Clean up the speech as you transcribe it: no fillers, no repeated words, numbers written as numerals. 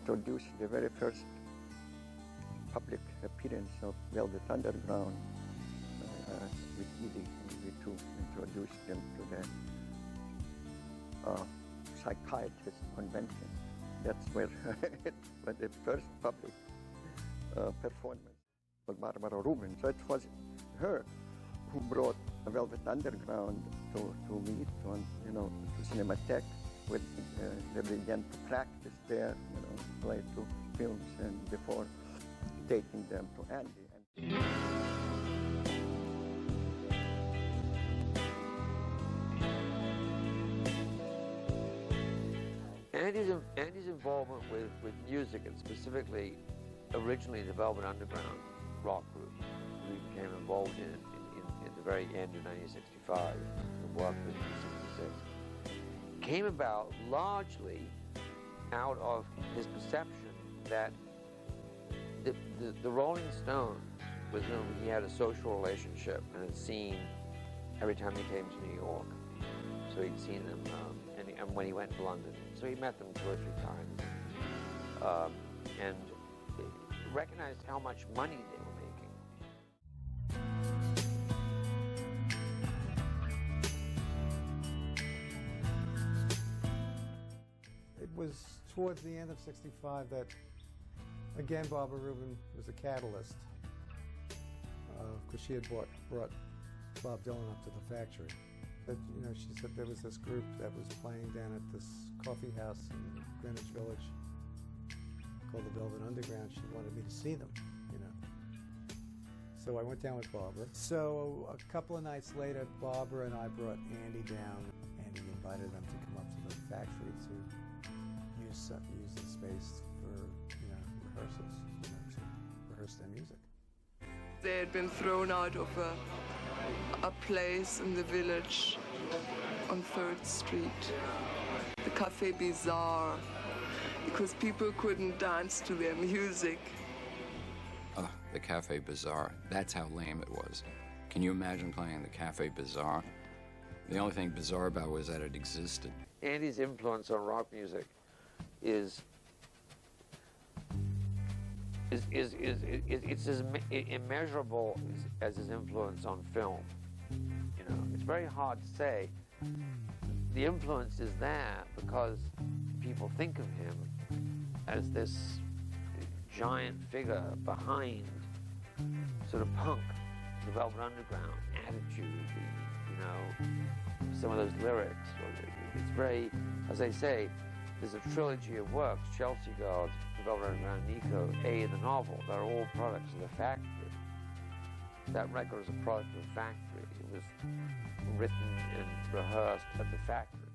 introduced the very first public appearance of Velvet Underground with Edie, and we two introduced them to the psychiatrist convention. That's where it was the first public performance for Barbara Rubin. So it was her who brought Velvet Underground to me, to Cinematheque, where they began to practice there, play to films, and before taking them to Andy. Andy's involvement with music, and specifically originally the Velvet Underground rock group, we became involved in the very end of 1965, and worked with in 1966, came about largely out of his perception that the Rolling Stones, with whom he had a social relationship and had seen every time he came to New York. So he'd seen them, and when he went to London, so he met them 2 or 3 times, and recognized how much money they were making. It was towards the end of '65 that, again, Barbara Rubin was a catalyst, because she had brought Bob Dylan up to the factory. But, she said there was this group that was playing down at this coffee house in Greenwich Village called the Velvet Underground. She wanted me to see them, So I went down with Barbara. So a couple of nights later, Barbara and I brought Andy down. Andy invited them to come up to the factory to use the space for, rehearsals, to rehearse their music. They had been thrown out of a place in the village on 3rd Street, the Café Bizarre, because people couldn't dance to their music. The Café Bizarre, that's how lame it was. Can you imagine playing the Café Bizarre? The only thing bizarre about it was that it existed. Andy's influence on rock music is as immeasurable as his influence on film. It's very hard to say. The influence is there because people think of him as this giant figure behind sort of punk, the Velvet Underground attitude, some of those lyrics. It's very, as I say, there's a trilogy of works, Chelsea Girls, the Velvet Underground and Nico, the novel. They're all products of the factory. That record is a product of the factory. It was written and rehearsed at the factory.